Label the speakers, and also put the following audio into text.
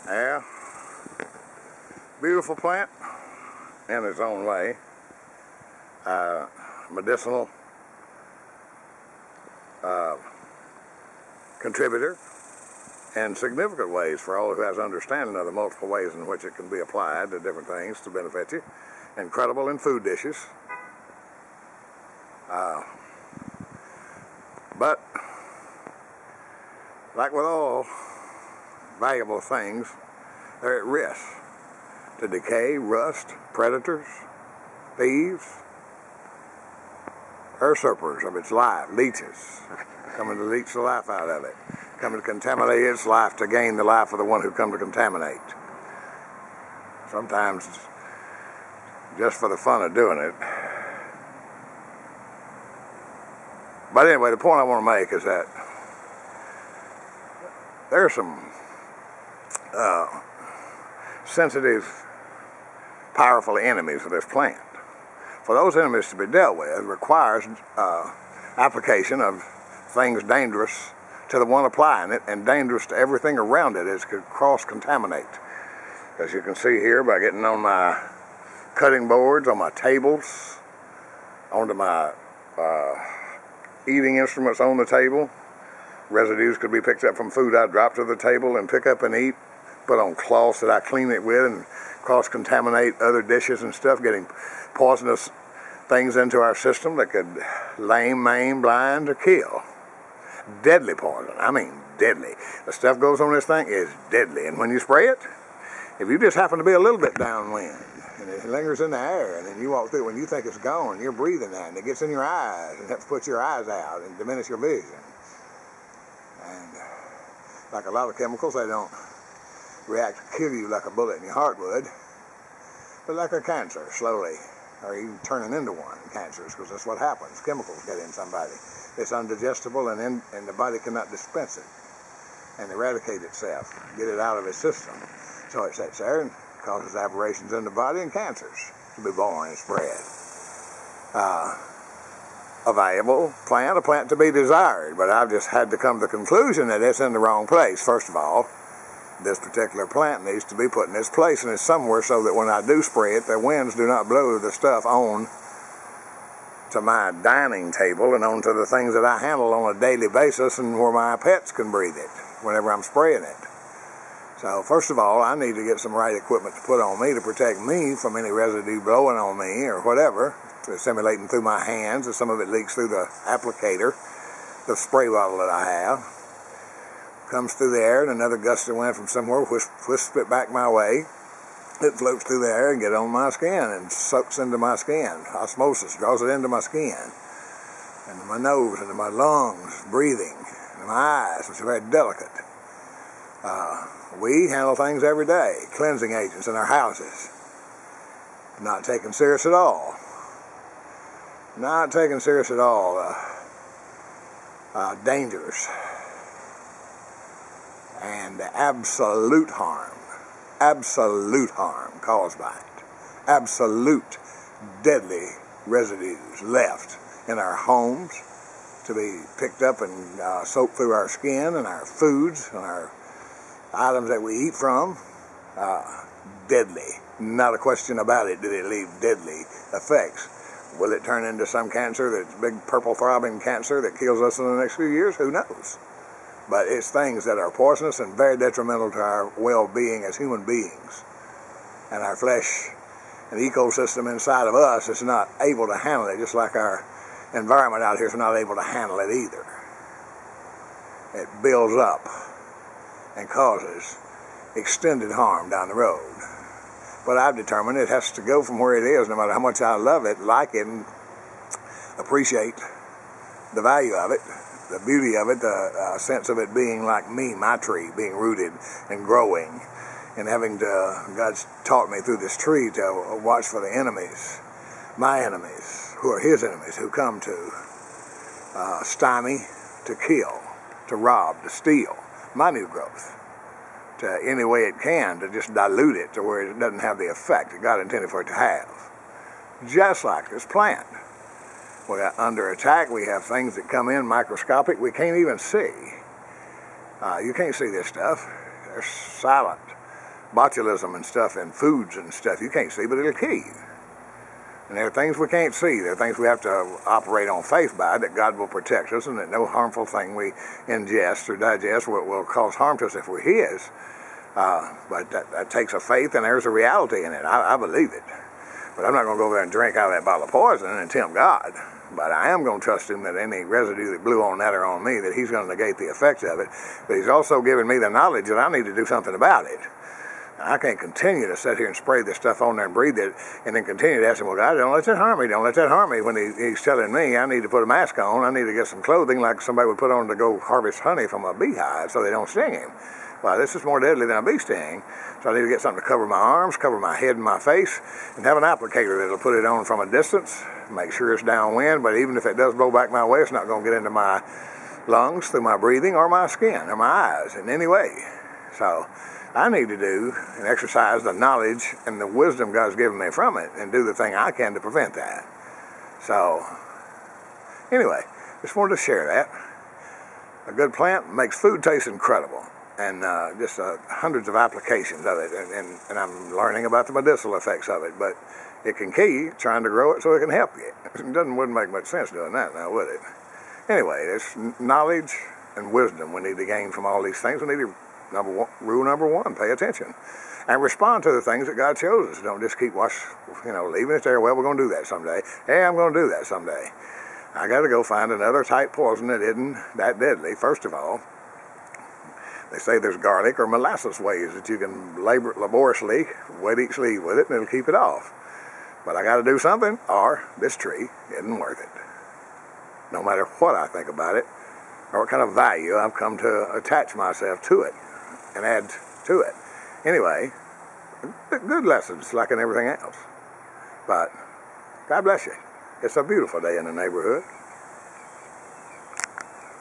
Speaker 1: Yeah, beautiful plant in its own way. Medicinal contributor in significant ways for all who has understanding of the multiple ways in which it can be applied to different things to benefit you. Incredible in food dishes. But like with all valuable things, they're at risk to decay, rust, predators, thieves, usurpers of its life, leeches, coming to leech the life out of it, coming to contaminate its life to gain the life of the one who come to contaminate. Sometimes just for the fun of doing it. But anyway, the point I want to make is that there are some sensitive, powerful enemies of this plant. For those enemies to be dealt with, it requires application of things dangerous to the one applying it and dangerous to everything around it as it could cross-contaminate. As you can see here by getting on my cutting boards, on my tables, onto my eating instruments on the table. Residues could be picked up from food I drop to the table and pick up and eat, put on cloths that I clean it with and cross-contaminate other dishes and stuff, getting poisonous things into our system that could lame, maim, blind, or kill. Deadly poison. I mean deadly. The stuff goes on this thing is deadly. And when you spray it, if you just happen to be a little bit downwind, and it lingers in the air, and then you walk through when you think it's gone, you're breathing that, and it gets in your eyes, and helps put your eyes out and diminish your vision. And like a lot of chemicals, they don't react to kill you like a bullet in your heart would, but like a cancer, slowly, or even turning into one, cancers, because that's what happens. Chemicals get in somebody. It's undigestible, and the body cannot dispense it and eradicate itself, get it out of its system. So it sits there and causes aberrations in the body and cancers to be born and spread. A valuable plant, a plant to be desired, but I've just had to come to the conclusion that it's in the wrong place. First of all, this particular plant needs to be put in its place, and it's somewhere so that when I do spray it, the winds do not blow the stuff on to my dining table and onto the things that I handle on a daily basis and where my pets can breathe it whenever I'm spraying it. So first of all, I need to get some right equipment to put on me to protect me from any residue blowing on me or whatever, assimilating through my hands, and some of it leaks through the applicator, the spray bottle that I have. Comes through the air, and another gust of wind from somewhere whisks it back my way. It floats through the air and gets on my skin and soaks into my skin. Osmosis draws it into my skin, into my nose, into my lungs, breathing, into my eyes, which are very delicate. We handle things every day, cleansing agents in our houses. Not taken serious at all. Not taken serious at all. Dangers. And absolute harm caused by it. Absolute deadly residues left in our homes to be picked up and soaked through our skin and our foods and our items that we eat from. Deadly. Not a question about it. Do they leave deadly effects? Will it turn into some cancer that's big purple throbbing cancer that kills us in the next few years? Who knows? But it's things that are poisonous and very detrimental to our well-being as human beings. And our flesh and the ecosystem inside of us is not able to handle it, just like our environment out here is not able to handle it either. It builds up and causes extended harm down the road. But I've determined it has to go from where it is, no matter how much I love it, like it, and appreciate the value of it, the beauty of it, the sense of it being like me, my tree, being rooted and growing, and having to, God's taught me through this tree to watch for the enemies, my enemies, who are his enemies, who come to stymie, to kill, to rob, to steal my new growth, to any way it can, to just dilute it to where it doesn't have the effect that God intended for it to have. Just like this plant. We're under attack. We have things that come in microscopic we can't even see. You can't see this stuff. They're silent. botulism and stuff in foods and stuff you can't see, but it'll kill you. And there are things we can't see. There are things we have to operate on faith by, that God will protect us and that no harmful thing we ingest or digest will cause harm to us if we're His. But that takes a faith, and there's a reality in it. I believe it. But I'm not going to go there and drink out of that bottle of poison and tempt God. But I am going to trust Him that any residue that blew on that or on me, that He's going to negate the effects of it. But He's also given me the knowledge that I need to do something about it. I can't continue to sit here and spray this stuff on there and breathe it and then continue to ask Him, well, God, don't let that harm me. Don't let that harm me. When He's telling me I need to put a mask on, I need to get some clothing like somebody would put on to go harvest honey from a beehive so they don't sting him. Well, this is more deadly than a bee sting. So I need to get something to cover my arms, cover my head and my face, and have an applicator that'll put it on from a distance, make sure it's downwind, but even if it does blow back my way, it's not going to get into my lungs through my breathing or my skin or my eyes in any way. So I need to do and exercise the knowledge and the wisdom God's given me from it and do the thing I can to prevent that. So anyway, just wanted to share that. A good plant makes food taste incredible, and just hundreds of applications of it, and I'm learning about the medicinal effects of it, but it can kill you trying to grow it so it can help you. It wouldn't make much sense doing that now, would it? Anyway, there's knowledge and wisdom we need to gain from all these things. We need to, rule number one, pay attention and respond to the things that God shows us. Don't just keep leaving it there. Well, we're going to do that someday. Hey, I'm going to do that someday. I got to go find another type poison that isn't that deadly. First of all, they say there's garlic or molasses ways that you can laboriously wet each leaf with it and it'll keep it off. But I got to do something, or this tree isn't worth it. No matter what I think about it, or what kind of value I've come to attach myself to it and add to it. Anyway, good lessons like in everything else. But God bless you. It's a beautiful day in the neighborhood.